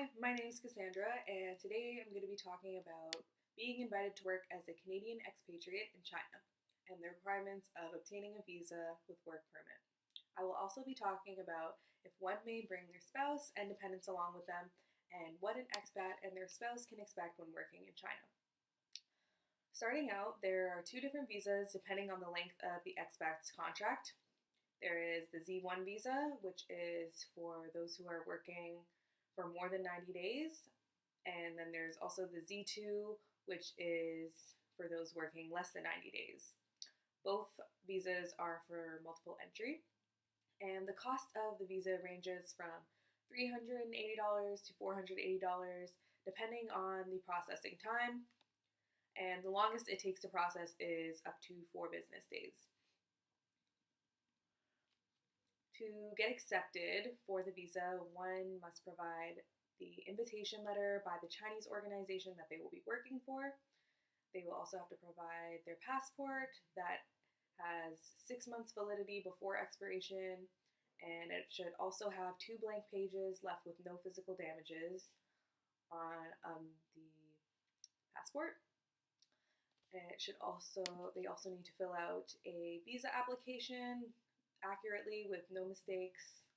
Hi, my name is Cassandra, and today I'm going to be talking about being invited to work as a Canadian expatriate in China and the requirements of obtaining a visa with work permit. I will also be talking about if one may bring their spouse and dependents along with them, and what an expat and their spouse can expect when working in China. Starting out, there are two different visas depending on the length of the expat's contract. There is the Z1 visa, which is for those who are working for more than 90 days. And then there's also the Z2, which is for those working less than 90 days. Both visas are for multiple entry. And the cost of the visa ranges from $380 to $480, depending on the processing time. And the longest it takes to process is up to 4 business days. To get accepted for the visa, one must provide the invitation letter by the Chinese organization that they will be working for. They will also have to provide their passport that has 6 months validity before expiration, and it should also have 2 blank pages left with no physical damages on the passport. And they also need to fill out a visa application accurately with no mistakes,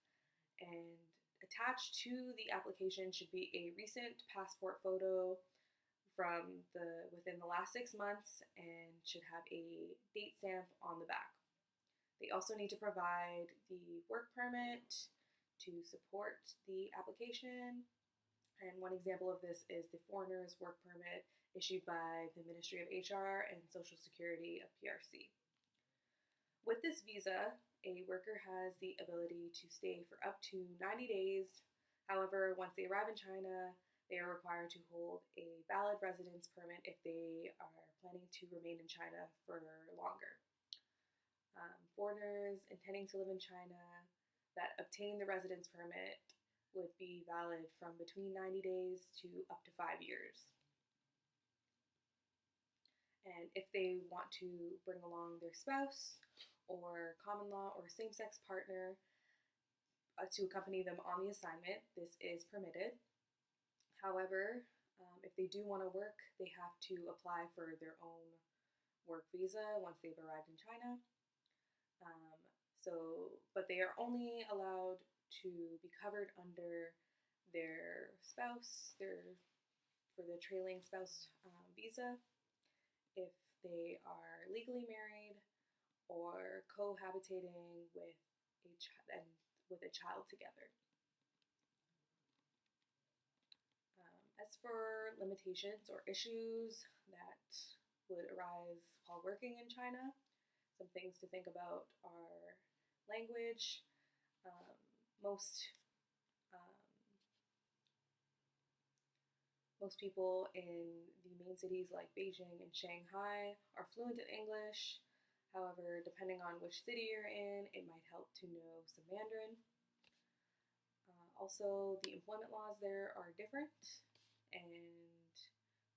and attached to the application should be a recent passport photo from within the last 6 months and should have a date stamp on the back. They also need to provide the work permit to support the application, and one example of this is the foreigner's work permit issued by the Ministry of HR and Social Security of PRC. With this visa, a worker has the ability to stay for up to 90 days. However, once they arrive in China, they are required to hold a valid residence permit if they are planning to remain in China for longer. Foreigners intending to live in China that obtain the residence permit would be valid from between 90 days to up to 5 years. And if they want to bring along their spouse or common law or same-sex partner to accompany them on the assignment, this is permitted. However, if they do want to work, they have to apply for their own work visa once they've arrived in China. But they are only allowed to be covered under their spouse, for the trailing spouse visa, if they are legally married or cohabitating with a child together. As for limitations or issues that would arise while working in China, some things to think about are language. Most people in the main cities like Beijing and Shanghai are fluent in English. However, depending on which city you're in, it might help to know some Mandarin. Also, the employment laws there are different, and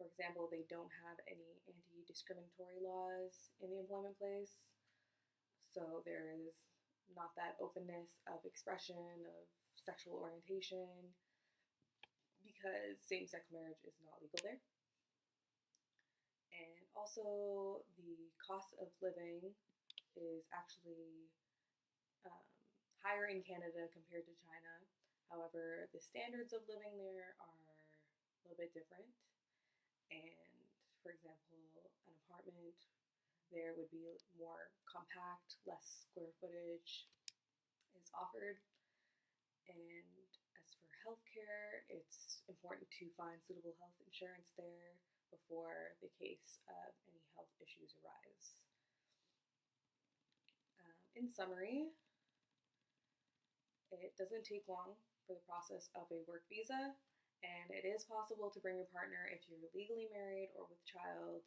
for example, they don't have any anti-discriminatory laws in the employment place, so there is not that openness of expression of sexual orientation because same-sex marriage is not legal there. And also, the cost of living is actually higher in Canada compared to China. However, the standards of living there are a little bit different. And for example, an apartment there would be more compact, less square footage is offered. And as for healthcare, it's important to find suitable health insurance there before the case of any health issues arise. In summary, it doesn't take long for the process of a work visa, and it is possible to bring your partner if you're legally married or with child,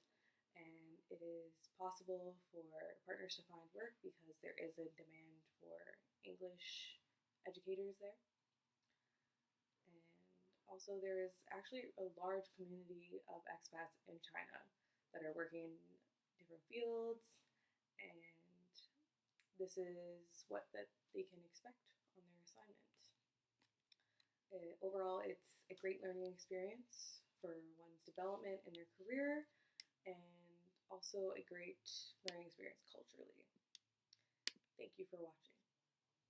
and it is possible for partners to find work because there is a demand for English educators there. And also there is actually a large community of expats in China that are working in different fields, and this is what that they can expect on their assignment. Overall, it's a great learning experience for one's development in their career and also a great learning experience culturally. Thank you for watching.